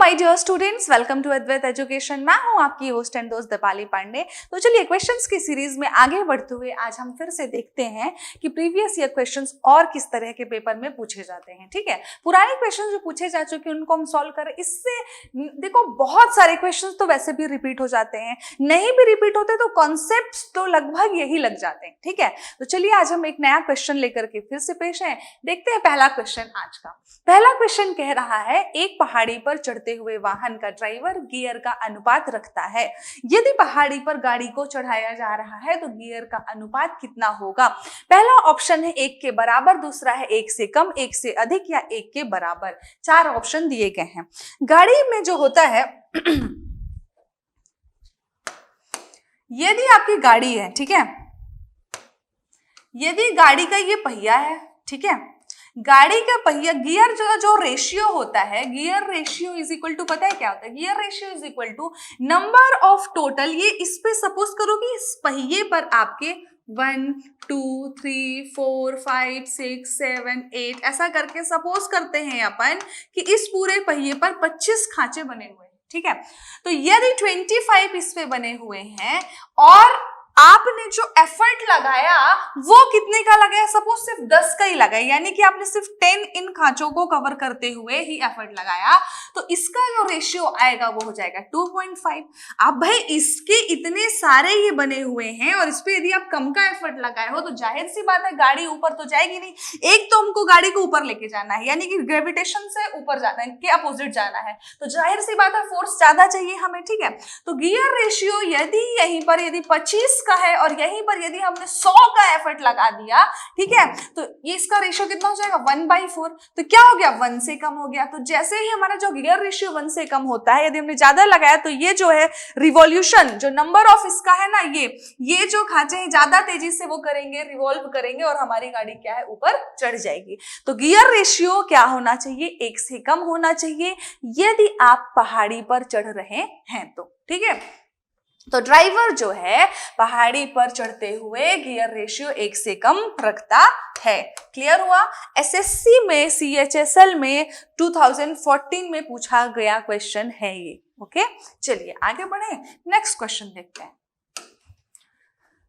My dear students, welcome to Advait education. मैं हूं आपकी होस्ट एंड दोस्त दीपाली पांडे। तो चलिए क्वेश्चंस की सीरीज में आगे बढ़ते हुए आज हम फिर से देखते हैं कि प्रीवियस ईयर क्वेश्चंस और किस तरह के पेपर में पूछे जाते हैं। ठीक है, पुराने क्वेश्चन जो पूछे जा चुके हैं उनको हम सॉल्व करें। इससे देखो बहुत सारे क्वेश्चन तो वैसे भी रिपीट हो जाते हैं, नहीं भी रिपीट होते तो कॉन्सेप्ट तो लगभग यही लग जाते हैं। ठीक है, तो चलिए आज हम एक नया क्वेश्चन लेकर के फिर से पेश हैं। देखते हैं पहला क्वेश्चन आज का। पहला क्वेश्चन कह रहा है, एक पहाड़ी पर चढ़ते हुए वाहन का ड्राइवर गियर का अनुपात रखता है। यदि पहाड़ी पर गाड़ी को चढ़ाया जा रहा है तो गियर का अनुपात कितना होगा? पहला ऑप्शन है 1 के बराबर, दूसरा है 1 से कम, 1 से अधिक या 1 के बराबर। 4 ऑप्शन दिए गए हैं। गाड़ी में जो होता है यदि आपकी गाड़ी है, ठीक है, यदि गाड़ी का ये पहिया है, ठीक है, गाड़ी का पहिया गियर जो रेशियो होता है, gear ratio is equal to, पता है क्या होता है? Gear ratio is equal to number of total, ये इस पे सपोज करो कि इस पहिए पर आपके 1 2 3 4 5 6 7 8 ऐसा करके सपोज करते हैं अपन कि इस पूरे पहिए पर 25 खांचे बने हुए हैं। ठीक है, तो यदि 25 इस पे बने हुए हैं और आपने जो एफर्ट लगाया वो कितने का लगाया? सपोज सिर्फ 10 का ही लगाया, यानी कि आपने सिर्फ 10 इन खांचों को कवर करते हुए ही एफर्ट लगाया, तो इसका जो रेशियो आएगा वो हो जाएगा 2.5। अब भाई इसके इतने सारे ये बने हुए हैं और इस पे यदि आप कम का एफर्ट लगाए हो तो जाहिर सी बात है गाड़ी ऊपर तो जाएगी नहीं। एक तो हमको गाड़ी को ऊपर लेके जाना है, यानी कि ग्रेविटेशन से ऊपर जाना है, के अपोजिट जाना है, तो जाहिर सी बात है फोर्स ज्यादा चाहिए हमें। ठीक है, तो गियर रेशियो यदि यहीं पर यदि 25 का है और यहीं पर यदि हमने 100 का एफर्ट लगा दिया, ठीक है, तो ये इसका रेशियो कितना हो जाएगा? 1/4। तो क्या हो गया? 1 से कम हो गया। तो जैसे ही हमारा जो गियर रेशियो 1 से कम होता है, यदि हमने ज्यादा लगाया तो ये जो है रिवॉल्यूशन, जो नंबर ऑफ इसका है ना, ये जो खांचे हैं ज्यादा तेजी से वो करेंगे, रिवॉल्व करेंगे और हमारी गाड़ी क्या है? ऊपर चढ़ जाएगी। तो गियर रेशियो क्या होना चाहिए? 1 से कम होना चाहिए यदि आप पहाड़ी पर चढ़ रहे हैं तो। ठीक है, तो ड्राइवर जो है पहाड़ी पर चढ़ते हुए गियर रेशियो 1 से कम रखता है। क्लियर हुआ? एसएससी में, सीएचएसएल में 2014 में पूछा गया क्वेश्चन है ये। ओके, चलिए आगे बढ़े, नेक्स्ट क्वेश्चन देखते हैं।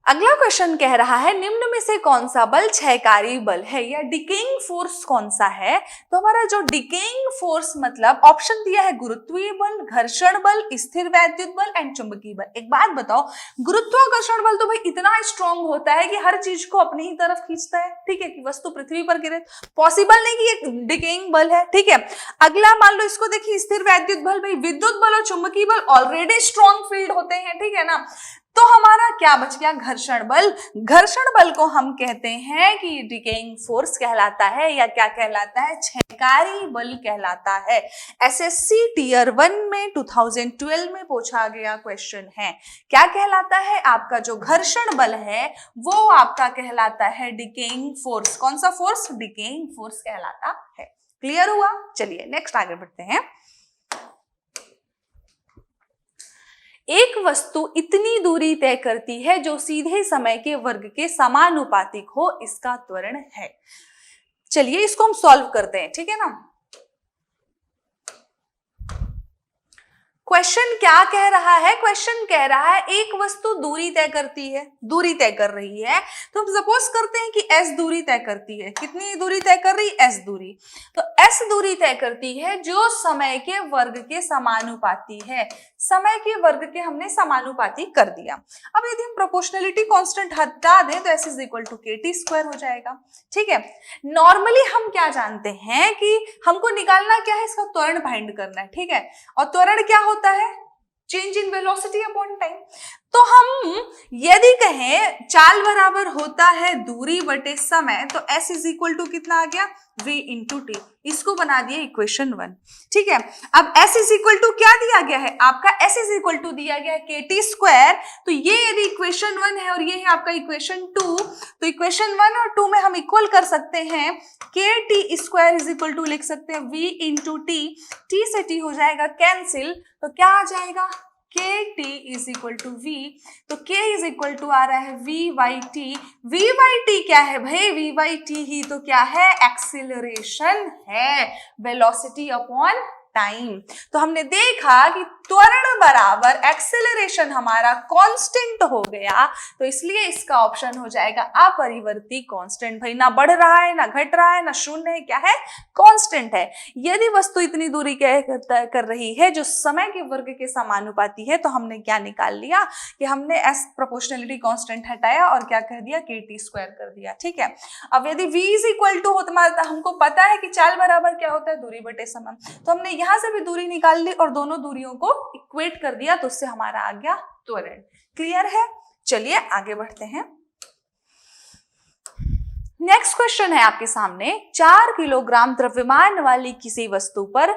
अगला क्वेश्चन कह रहा है, निम्न में से कौन सा बल क्षयकारी बल है या डिकेइंग फोर्स कौन सा है? तो हमारा जो डिकेइंग फोर्स मतलब ऑप्शन दिया है गुरुत्वीय बल, घर्षण बल, स्थिर वैद्युत बल एंड चुंबकीय बल। एक बात बताओ, गुरुत्वाकर्षण बल तो भाई इतना स्ट्रांग होता है कि हर चीज को अपनी ही तरफ खींचता है। ठीक है, कि वस्तु पृथ्वी पर गिरे, पॉसिबल नहीं कि ये डिकेइंग बल है। ठीक है, अगला मान लो इसको देखिए, स्थिर वैद्युत बल, भाई विद्युत बल और चुंबकीय बल ऑलरेडी स्ट्रांग फील्ड होते हैं। ठीक है ना, तो हमारा क्या बच गया? घर्षण बल। घर्षण बल को हम कहते हैं कि डिकेइंग फोर्स कहलाता है या क्या कहलाता है? क्षयकारी बल कहलाता है। एसएससी टियर 1 में 2012 में पूछा गया क्वेश्चन है। क्या कहलाता है? आपका जो घर्षण बल है वो आपका कहलाता है डिकेइंग फोर्स। कौन सा फोर्स? डिकेइंग फोर्स कहलाता है। क्लियर हुआ? चलिए नेक्स्ट आगे बढ़ते हैं। एक वस्तु इतनी दूरी तय करती है जो सीधे समय के वर्ग के समानुपातिक हो, इसका त्वरण है। चलिए इसको हम सॉल्व करते हैं। ठीक है ना, क्वेश्चन क्या कह रहा है? क्वेश्चन कह रहा है एक वस्तु दूरी तय करती है, दूरी तय कर रही है। तो हम सपोज करते हैं कि s दूरी तय करती है। कितनी दूरी तय कर रही? s दूरी। तो s दूरी तय करती है जो समय के वर्ग के समानुपाती है। समय के वर्ग के हमने समानुपाती कर दिया। अब यदि हम प्रोपोर्शनलिटी कांस्टेंट हटा दें तो s is equal to KT² हो जाएगा। ठीक है, नॉर्मली हम क्या जानते हैं कि हमको निकालना क्या है? इसका त्वरण फाइंड करना है। ठीक है, और त्वरण क्या होता है? Change in velocity upon time. तो हम यदि कहें चाल बराबर होता है दूरी बटे समय, तो s इज इक्वल टू कितना आ गया? v into T. इसको बना दिया इक्वेशन 1। ठीक है, अब s इज इक्वल टू क्या दिया गया है? आपका s इज इक्वल टू दिया गया है KT²। तो ये यदि इक्वेशन 1 है और ये है आपका इक्वेशन 2, तो इक्वेशन 1 और 2 में हम इक्वल कर सकते हैं। KT² इज इक्वल टू लिख सकते हैं v इंटू टी। टी से टी हो जाएगा कैंसिल, तो क्या आ जाएगा? KT is equal to V। तो K इज इक्वल टू आ रहा है V/T। V/T क्या है भाई? V/T ही तो क्या है? एक्सीलरेशन है, वेलोसिटी अपॉन टाइम। तो हमने देखा कि त्वरण बराबर एक्सेलरेशन हमारा कांस्टेंट हो गया, तो इसलिए इसका ऑप्शन हो जाएगा अपरिवर्ती कांस्टेंट। भाई ना बढ़ रहा है ना घट रहा है ना शून्य है, क्या है? कांस्टेंट है। यदि वस्तु इतनी दूरी कर रही है जो समय के वर्ग के समानुपाती है, तो हमने क्या निकाल लिया कि हमने एस प्रोपोर्शनलिटी कांस्टेंट हटाया और क्या कर दिया, kt स्क्वायर कर दिया। ठीक है, अब यदि v इज इक्वल टू होता, हमको पता है कि चाल बराबर क्या होता है, दूरी बटे समय, तो हमने यहां से भी दूरी निकाल ली और दोनों दूरियों को इक्वेट कर दिया, तो उससे हमारा आ गया त्वरण। क्लियर है? चलिए आगे बढ़ते हैं। नेक्स्ट क्वेश्चन है आपके सामने, 4 किलोग्राम द्रव्यमान वाली किसी वस्तु पर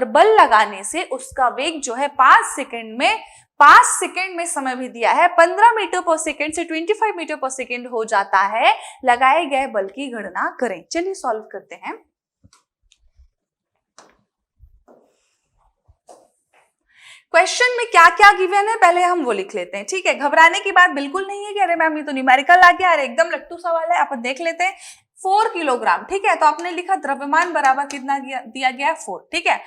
बल लगाने से उसका वेग जो है 5 सेकंड में समय भी दिया है 15 मीटर पर सेकंड से 25 मीटर पर सेकंड हो जाता है। लगाए गए बल की गणना करें। चलिए सॉल्व करते हैं। क्वेश्चन में क्या क्या गिवन है पहले हम वो लिख लेते हैं। ठीक है, घबराने की बात बिल्कुल नहीं है कि अरे मैम ये तो न्यूमेरिकल आ गया, अरे एकदम लट्टू सवाल है। अपन देख लेते हैं। 4 किलोग्राम, ठीक है, तो आपने लिखा द्रव्यमान बराबर कितना दिया गया है 4। ठीक है,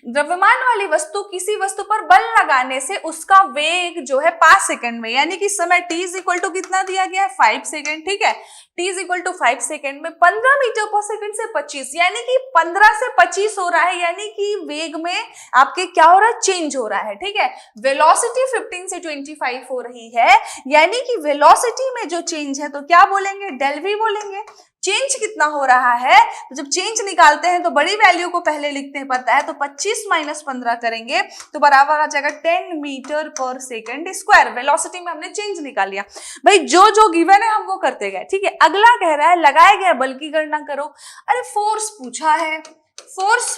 द्रव्यमान वाली वस्तु किसी वस्तु पर बल लगाने से उसका वेग जो है 5 सेकंड में, यानी कि समय t इज इक्वल टू कितना दिया गया है 5 सेकंड। ठीक है, t is equal to 5 second में 15 मीटर पर सेकंड से 25, यानी कि 15 से 25 हो रहा है, यानी कि वेग में आपके क्या हो रहा है, चेंज हो रहा है। ठीक है, वेलोसिटी 15 से 25 हो रही है, यानी कि वेलोसिटी में जो चेंज है तो क्या बोलेंगे, डेल v बोलेंगे। चेंज कितना हो रहा है, तो जब चेंज निकालते हैं तो बड़ी वैल्यू को पहले लिखते हैं, पता है, तो 25 माइनस 15 करेंगे तो बराबर आ जाएगा 10 मीटर पर सेकंड स्क्वायर। वेलोसिटी में हमने चेंज निकाल लिया। भाई जो गिवन है हम वो करते गए। ठीक है, अगला कह रहा है लगाए गए बल की गणना करो। अरे फोर्स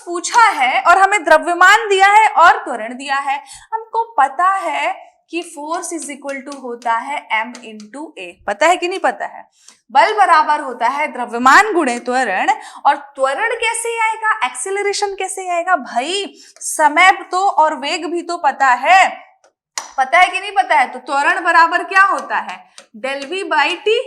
पूछा है और हमें द्रव्यमान दिया है और त्वरण दिया है। हमको पता है कि फोर्स इज इक्वल टू होता है m इंटू ए, पता है कि नहीं पता है? बल बराबर होता है द्रव्यमान गुणे त्वरण, और त्वरण कैसे आएगा, एक्सेलरेशन कैसे आएगा? भाई समय तो और वेग भी तो पता है कि नहीं पता है? तो त्वरण बराबर क्या होता है, डेल v बाई टी।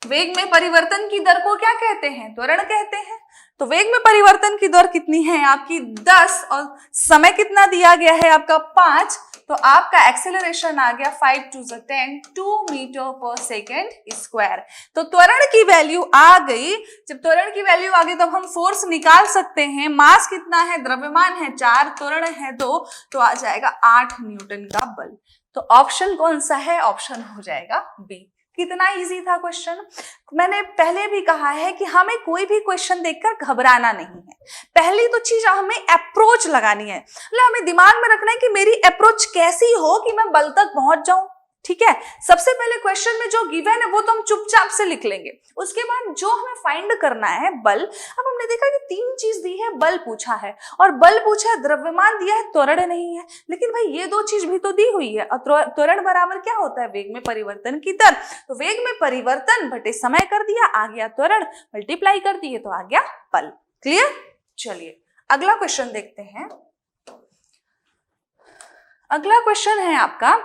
वेग में परिवर्तन की दर को क्या कहते हैं, त्वरण कहते हैं। तो वेग में परिवर्तन की दर कितनी है आपकी 10, और समय कितना दिया गया है आपका 5, तो आपका एक्सेलरेशन आ गया 5 to the 10 2 मीटर पर सेकेंड स्क्वायर। तो त्वरण की वैल्यू आ गई। जब त्वरण की वैल्यू आ गई तो हम फोर्स निकाल सकते हैं। मास कितना है, द्रव्यमान है 4, त्वरण है 2, तो आ जाएगा 8 न्यूटन का बल। तो ऑप्शन कौन सा है, ऑप्शन हो जाएगा बी। कितना इजी था क्वेश्चन। मैंने पहले भी कहा है कि हमें कोई भी क्वेश्चन देखकर घबराना नहीं है। पहली तो चीज हमें अप्रोच लगानी है, मतलब हमें दिमाग में रखना है कि मेरी अप्रोच कैसी हो कि मैं बल तक पहुंच जाऊं। ठीक है, सबसे पहले क्वेश्चन में जो गिवन है वो तो हम चुपचाप से लिख लेंगे। उसके बाद जो हमें फाइंड करना है बल। अब हमने देखा कि 3 चीज दी है, बल पूछा है और बल पूछा है, द्रव्यमान दिया है, त्वरण नहीं है। लेकिन भाई ये 2 चीज भी तो दी हुई है। और त्वरण बराबर क्या होता है, वेग में परिवर्तन की दर। तो वेग में परिवर्तन बटे समय कर दिया, आ गया त्वरण, मल्टीप्लाई कर दिए तो आ गया बल। क्लियर? चलिए अगला क्वेश्चन देखते हैं। अगला क्वेश्चन है आपका,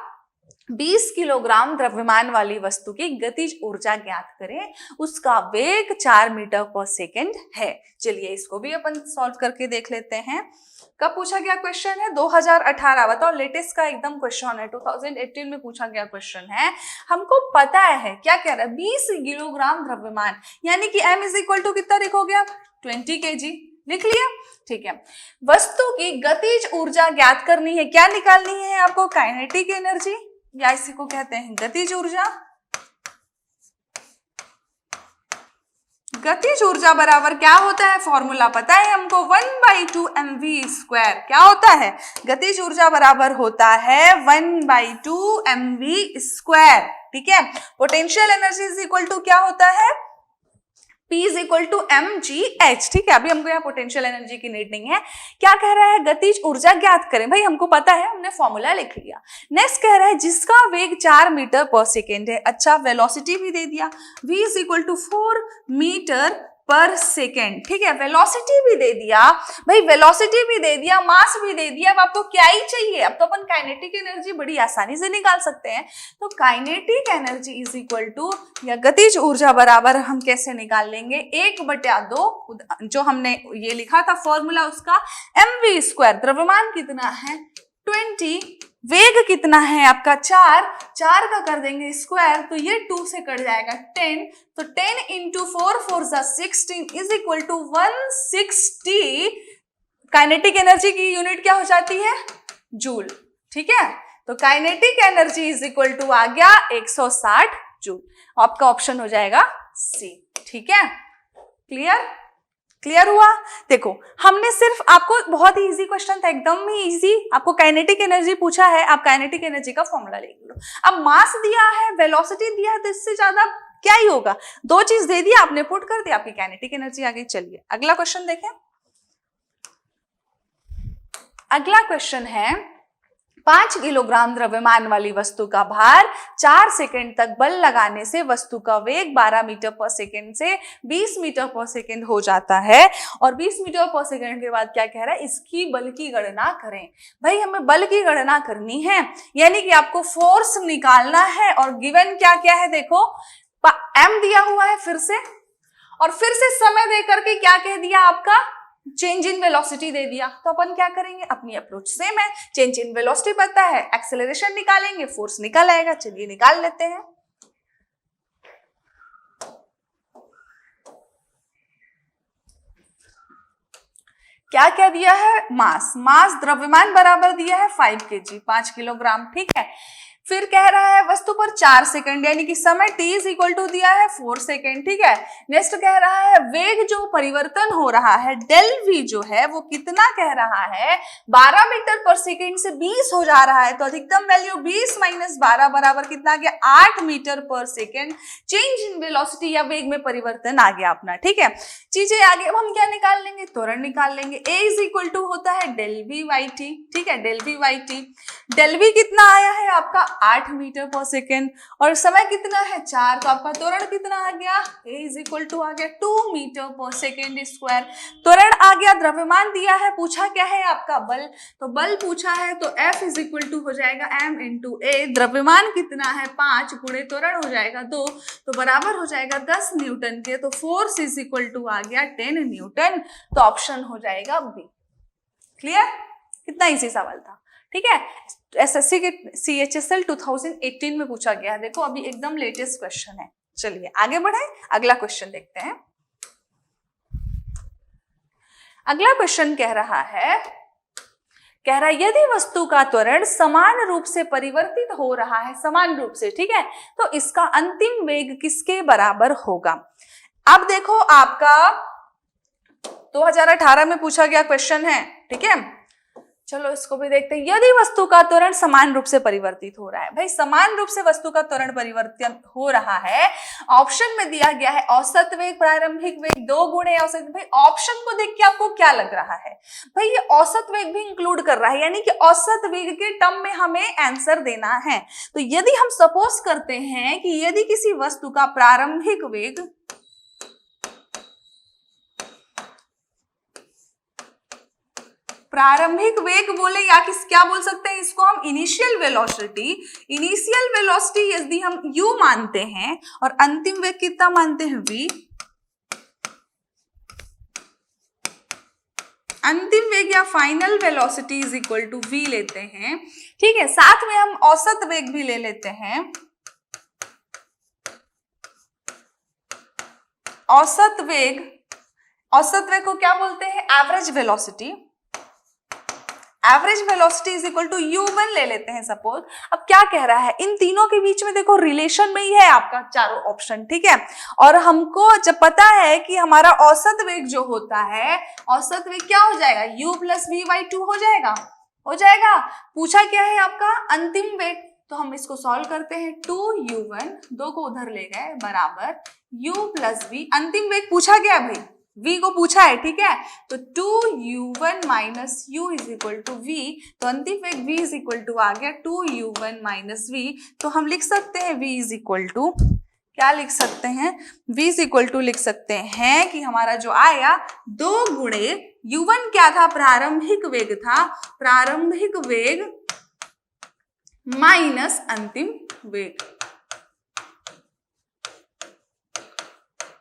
20 किलोग्राम द्रव्यमान वाली वस्तु की गतिज ऊर्जा ज्ञात करें, उसका वेग 4 मीटर पर सेकंड है। चलिए इसको भी अपन सॉल्व करके देख लेते हैं। कब पूछा गया क्वेश्चन है, 2018। बताओ, लेटेस्ट का एकदम क्वेश्चन है, 2018 में पूछा गया क्वेश्चन है। हमको पता है क्या कह रहा है, 20 किलोग्राम द्रव्यमान, यानी कि m इज इक्वल टू कितना लिखोगे आप, 20 kg लिख लिया। ठीक है, वस्तु की गतिज ऊर्जा ज्ञात करनी है। क्या निकालनी है आपको, काइनेटिक एनर्जी, या इसी को कहते हैं गतिज ऊर्जा। गतिज ऊर्जा बराबर क्या होता है, फॉर्मूला पता है हमको, 1/2 mv²। क्या होता है, गतिज ऊर्जा बराबर होता है 1/2 mv²। ठीक है, potential energy is equal to क्या होता है, P is equal to mgh। ठीक है, अभी हमको यहाँ पोटेंशियल एनर्जी की नीड नहीं है। क्या कह रहा है, गतिज ऊर्जा ज्ञात करें। भाई हमको पता है, हमने फॉर्मूला लिख लिया। नेक्स्ट कह रहा है जिसका वेग 4 मीटर पर सेकेंड है। अच्छा, वेलोसिटी भी दे दिया, v is equal to 4 metre पर सेकेंड, ठीक है। वेलोसिटी भी दे दिया भाई, वेलोसिटी भी दे दिया, मास भी दे दिया, अब आपको क्या ही चाहिए? अब तो अपन काइनेटिक एनर्जी बड़ी आसानी से निकाल सकते हैं। तो kinetic energy is equal to, या गतिज ऊर्जा बराबर हम कैसे निकाल लेंगे, 1/2 जो हमने ये लिखा था फॉर्मूला उसका, mv²। द्रव्यमान कितना है 20, वेग कितना है आपका 4 का कर देंगे स्क्वायर, तो ये 2 से कट जाएगा 10, तो 10 × 4 4 16 is equal to 160। Kinetic energy की यूनिट क्या हो जाती है? जूल, ठीक है। तो kinetic energy is equal to आ गया 160 जूल। आपका ऑप्शन हो जाएगा सी, ठीक है। क्लियर हुआ? देखो हमने सिर्फ आपको, बहुत ही इजी क्वेश्चन था, एकदम ही इजी, आपको काइनेटिक एनर्जी पूछा है, आप काइनेटिक एनर्जी का फॉर्मूला लिख लो। अब मास दिया है, वेलोसिटी दिया है, तो इससे ज्यादा क्या ही होगा? 2 चीज दे दिया आपने, पुट कर दिया, आपकी काइनेटिक एनर्जी आ गई। चलिए अगला क्वेश्चन देखें। अगला क्वेश्चन है 5 किलोग्राम द्रव्यमान वाली वस्तु का भार 4 सेकंड तक बल लगाने से वस्तु का वेग 12 मीटर पर सेकंड से 20 मीटर पर सेकंड हो जाता है, और 20 मीटर पर सेकंड के बाद क्या कह रहा है, इसकी बल की गणना करें। भाई हमें बल की गणना करनी है, यानी कि आपको फोर्स निकालना है, और गिवन क्या क्या है देखो, m दिया हुआ है फिर से, और फिर से समय दे करके क्या कह दिया आपका, चेंज इन वेलोसिटी दे दिया। तो अपन क्या करेंगे, अपनी अप्रोच सेम है, चेंज इन वेलोसिटी पता है, एक्सेलरेशन निकालेंगे, फोर्स निकल आएगा। चलिए निकाल लेते हैं। क्या क्या दिया है, मास द्रव्यमान बराबर दिया है 5 kg, 5 किलोग्राम, ठीक है। फिर कह रहा है वस्तु पर 4 सेकंड, यानी कि समय t इज इक्वल टू दिया है 4 सेकंड, ठीक है। नेक्स्ट कह रहा है वेग जो परिवर्तन हो रहा है डेल v जो है वो कितना कह रहा है, 12 मीटर पर सेकंड से 20 हो जा रहा है, तो अधिकतम वैल्यू 20 - 12 बराबर कितना आ गया, 8 मीटर पर सेकंड। चेंज इन वेलोसिटी या वेग में परिवर्तन आ गया अपना, ठीक है। चीजें आगे अब हम क्या निकाल लेंगे, त्वरण निकाल लेंगे। a इज इक्वल टू होता है डेल v/t, ठीक है, डेल v/t। डेल v कितना आया है आपका 8 मीटर पर सेकेंड, और समय कितना है 4, तो आपका त्वरण कितना आ गया, a इज इक्वल टू आ गया 2 मीटर पर सेकेंड स्क्वायर। त्वरण आ गया, द्रव्यमान दिया है, पूछा क्या है आपका बल, तो बल पूछा है, तो F इज इक्वल टू हो जाएगा m × a। द्रव्यमान कितना है 5 गुणे त्वरण हो जाएगा 2, तो बराबर हो जाएगा 10 न्यूटन के, तो फोर्स इज इक्वल टू आ गया 10 न्यूटन, तो ऑप्शन हो जाएगा बी। क्लियर? कितना इजी सवाल था, ठीक है। एसएससी के CHSL 2018 में पूछा गया है, देखो अभी एकदम लेटेस्ट क्वेश्चन है। चलिए आगे बढ़े, अगला क्वेश्चन देखते हैं। अगला क्वेश्चन कह रहा है यदि वस्तु का त्वरण समान रूप से परिवर्तित हो रहा है, समान रूप से, ठीक है, तो इसका अंतिम वेग किसके बराबर होगा। अब देखो आपका 2018 में पूछा गया क्वेश्चन है, ठीक है। चलो इसको भी देखते हैं। यदि वस्तु का त्वरण समान रूप से परिवर्तित हो रहा है, भाई समान रूप से वस्तु का त्वरण परिवर्तन हो रहा है, ऑप्शन में दिया गया है औसत वेग, प्रारंभिक वेग 2 गुणे औसत। भाई ऑप्शन को देख के आपको क्या लग रहा है, भाई ये औसत वेग भी इंक्लूड कर रहा है, यानी कि औसत वेग के टर्म में हमें आंसर देना है। तो यदि हम सपोज करते हैं कि यदि किसी वस्तु का प्रारंभिक वेग बोले, या क्या बोल सकते हैं इसको हम, इनिशियल वेलोसिटी यदि हम u मानते हैं, और अंतिम वेग कितना मानते हैं v, अंतिम वेग या final velocity is equal to v लेते हैं, ठीक है। साथ में हम औसत वेग भी ले लेते हैं। औसत वेग को क्या बोलते हैं, average velocity. Average velocity is equal to u1 ले लेते हैं सपोज। अब क्या कह रहा है, इन तीनों के बीच में देखो रिलेशन में ही है आपका चारों ऑप्शन, ठीक है। और हमको जब पता है कि हमारा औसत वेग जो होता है, औसत वेग क्या हो जाएगा, u + v/2 हो जाएगा। पूछा क्या है आपका अंतिम वेग, तो हम इसको सॉल्व करते हैं। 2u1, 2 को उधर ले गए, बराबर u + v। अंतिम वेग पूछा गया भाई, v को पूछा है, ठीक है। तो 2u1 - u is equal to v, तो अंतिम वेग v इज इक्वल टू आ गया 2u1 - v। तो हम लिख सकते हैं v इज इक्वल टू क्या लिख सकते हैं, v इज इक्वल टू लिख सकते हैं कि हमारा जो आया 2 गुणे u1 क्या था, प्रारंभिक वेग था, प्रारंभिक वेग माइनस अंतिम वेग।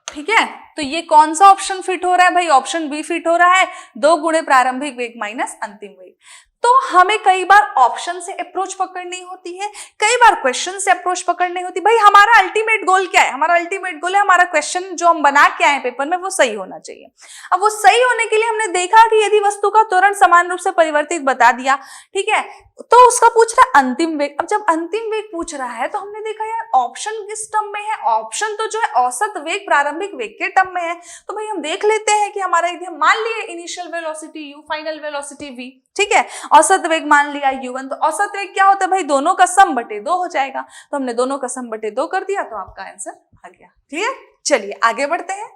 ठीक है, तो ये कौन सा ऑप्शन फिट हो रहा है भाई, ऑप्शन बी फिट हो रहा है, 2 गुणे प्रारंभिक वेग माइनस अंतिम वेग। तो हमें कई बार ऑप्शन से अप्रोच पकड़नी होती है, कई बार क्वेश्चन से अप्रोच पकड़नी होती है। भाई हमारा अल्टीमेट गोल क्या है, हमारा अल्टीमेट गोल है हमारा क्वेश्चन जो हम बना के आए पेपर में वो सही होना चाहिए। अब वो सही होने के लिए हमने देखा कि यदि वस्तु का त्वरण समान रूप से परिवर्तित बता दिया, ठीक है, तो उसका पूछ रहा है अंतिम वेग। अब जब अंतिम वेग पूछ रहा है तो हमने देखा यार ऑप्शन किस टर्म में है, ऑप्शन तो जो है औसत वेग प्रारंभिक वेग के टर्म में है। तो भाई हम देख लेते हैं कि हमारा यदि हम मान लिए initial velocity u, final velocity v, ठीक है, औसत वेग मान लिया u1, तो औसत वेग क्या होता है भाई, दोनों का सम बटे 2 हो जाएगा। तो हमने दोनों का सम बटे 2 कर दिया तो आपका आंसर आ गया। क्लियर, चलिए आगे बढ़ते हैं।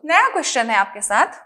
नया क्वेश्चन है आपके साथ।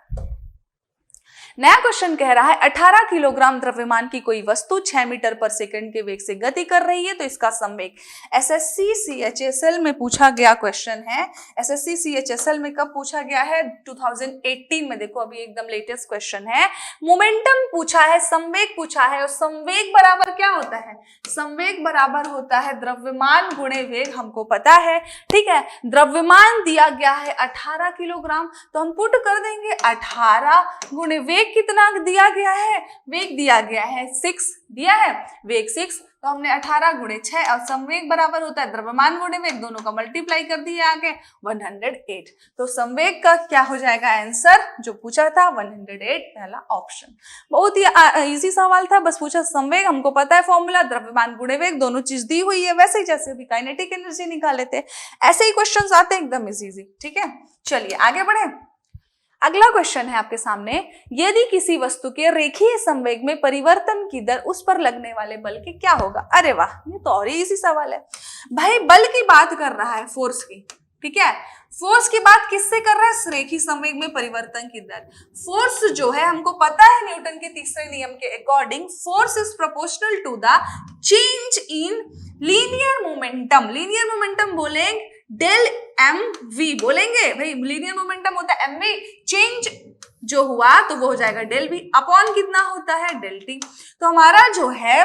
नया क्वेश्चन कह रहा है 18 किलोग्राम द्रव्यमान की कोई वस्तु 6 मीटर पर सेकंड के वेग से गति कर रही है, तो इसका संवेग। एसएससी सीएचएसएल में पूछा गया क्वेश्चन है। एसएससी सीएचएसएल में कब पूछा गया है, 2018 में। देखो अभी एकदम लेटेस्ट क्वेश्चन है। मोमेंटम पूछा है, संवेग पूछा है, और संवेग बराबर क्या होता है, संवेग बराबर होता है द्रव्यमान गुणे वेग, हमको पता है। ठीक है, द्रव्यमान दिया गया है 18 किलोग्राम, तो हम पुट कर देंगे 18 गुणे वेग कितना दिया गया है, वेग दिया गया है 6 दिया है, वेग 6, तो हमने 18 गुणे 6 और संवेग बराबर होता है द्रव्यमान गुणे वेग, दोनों का मल्टीप्लाई कर दिए आगे 108। तो संवेग का क्या हो जाएगा आंसर, जो पूछा था 108, पहला ऑप्शन। बहुत ही इजी सवाल था, बस पूछा संवेग, हमको पता है फॉर्मूला, द्रव्यमान गुणे वेग दोनों चीज दी हुई है, वैसे ही जैसे भी काइनेटिक एनर्जी निकाले थे ऐसे ही क्वेश्चन आते हैं एकदम इजी। ठीक है, चलिए आगे बढ़े। अगला क्वेश्चन है आपके सामने, यदि किसी वस्तु के रेखीय संवेग में परिवर्तन की दर उस पर लगने वाले बल की क्या होगा। अरे वाह, ये तो और ही इसी सवाल है भाई। बल की बात कर रहा है, फोर्स की, ठीक है, फोर्स की बात किससे कर रहा है, रेखीय संवेग में परिवर्तन की दर। फोर्स जो है हमको पता है न्यूटन के तीसरे नियम के according, force is proportional to the change in linear momentum. Linear momentum बोलेंगे डेल एम वी, बोलेंगे भाई लीनियर मोमेंटम होता है एम वी, चेंज जो हुआ तो वो हो जाएगा डेल वी, अपॉन कितना होता है डेल टी। तो हमारा जो है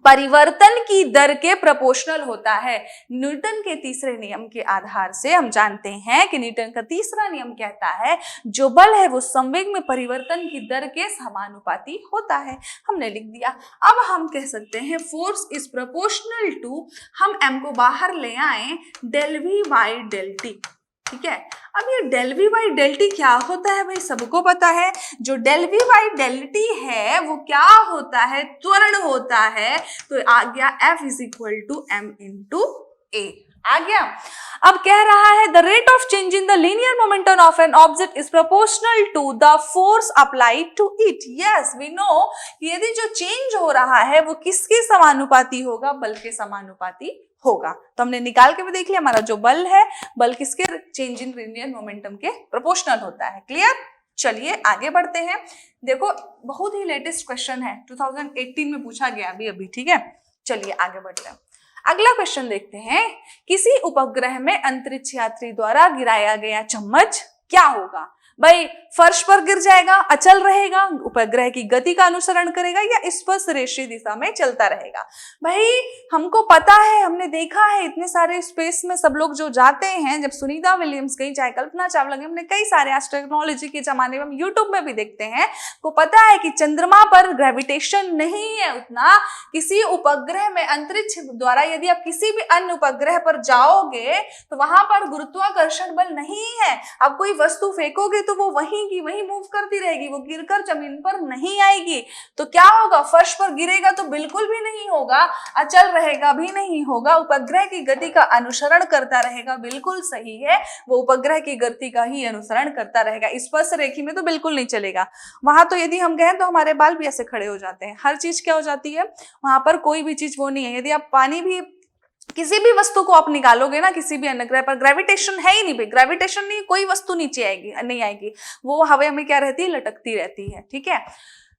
परिवर्तन की दर के प्रोपोर्शनल होता है। न्यूटन के तीसरे नियम के आधार से हम जानते हैं कि न्यूटन का तीसरा नियम कहता है जो बल है वो संवेग में परिवर्तन की दर के समानुपाती होता है। हमने लिख दिया। अब हम कह सकते हैं फोर्स इज प्रोपोर्शनल टू, हम एम को बाहर ले आए, del V by del T. ठीक है, अब ये del V by del T क्या होता है भाई, सबको पता है। जो del V by del T है वो क्या होता है, त्वरण होता है। तो आ गया F is equal to M into A, आ गया। अब कह रहा है the rate of change in the linear momentum of an object is proportional to the force applied to it. Yes we know, यदि जो चेंज हो रहा है वो किसके समानुपाती होगा, बल के समानुपाती होगा। तो हमने निकाल के भी देख लिया, हमारा जो बल है, बल किसके, चेंज इन लीनियर मोमेंटम के प्रोपोर्शनल होता है। क्लियर, चलिए आगे बढ़ते हैं। देखो बहुत ही लेटेस्ट क्वेश्चन है, 2018 में पूछा गया अभी। ठीक है, चलिए आगे बढ़ते हैं। अगला क्वेश्चन देखते हैं, किसी उपग्रह में अंतरिक्ष यात्री द्वारा गिराया गया चम्मच क्या होगा। भाई फर्श पर गिर जाएगा, अचल रहेगा, उपग्रह की गति का अनुसरण करेगा, या स्पर्श रेखीय दिशा में चलता रहेगा। भाई हमको पता है, हमने देखा है इतने सारे स्पेस में सब लोग जो जाते हैं, जब सुनीता विलियम्स गई, चाहे कल्पना चावला गई, हमने कई सारे आज टेक्नोलॉजी के जमाने में हम यूट्यूब में भी देखते हैं, को पता है कि चंद्रमा पर ग्रेविटेशन नहीं है उतना। किसी उपग्रह में अंतरिक्ष द्वारा यदि आप किसी भी अन्य उपग्रह पर जाओगे तो वहां पर गुरुत्वाकर्षण बल नहीं है। आप कोई वस्तु फेंकोगे तो वो वहीं की वहीं मूव करती रहेगी, वो गिरकर जमीन पर नहीं आएगी। तो क्या होगा, फर्श पर गिरेगा तो बिल्कुल भी नहीं होगा, अचल रहेगा भी नहीं होगा, उपग्रह की गति का अनुसरण करता रहेगा। बिल्कुल सही है, वो उपग्रह की गति का ही अनुसरण करता रहेगा। स्पर्श रेखी में तो बिल्कुल नहीं चलेगा। वहां तो यदि हम कहें तो हमारे बाल भी ऐसे खड़े हो जाते हैं, हर चीज क्या हो जाती है वहां पर, कोई भी चीज वो नहीं है। यदि आप पानी भी, किसी भी वस्तु को आप निकालोगे ना, किसी भी अन्य ग्रह पर ग्रेविटेशन है ही नहीं भाई, ग्रेविटेशन नहीं, कोई वस्तु नीचे आएगी नहीं आएगी, वो हवा में क्या रहती है, लटकती रहती है। ठीक है,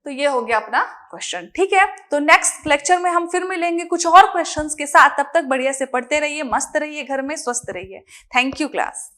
तो ये हो गया अपना क्वेश्चन। ठीक है, तो नेक्स्ट लेक्चर में हम फिर मिलेंगे कुछ और क्वेश्चंस के साथ। तब तक बढ़िया से पढ़ते रहिए, मस्त रहिए, घर में स्वस्थ रहिए। Thank you class.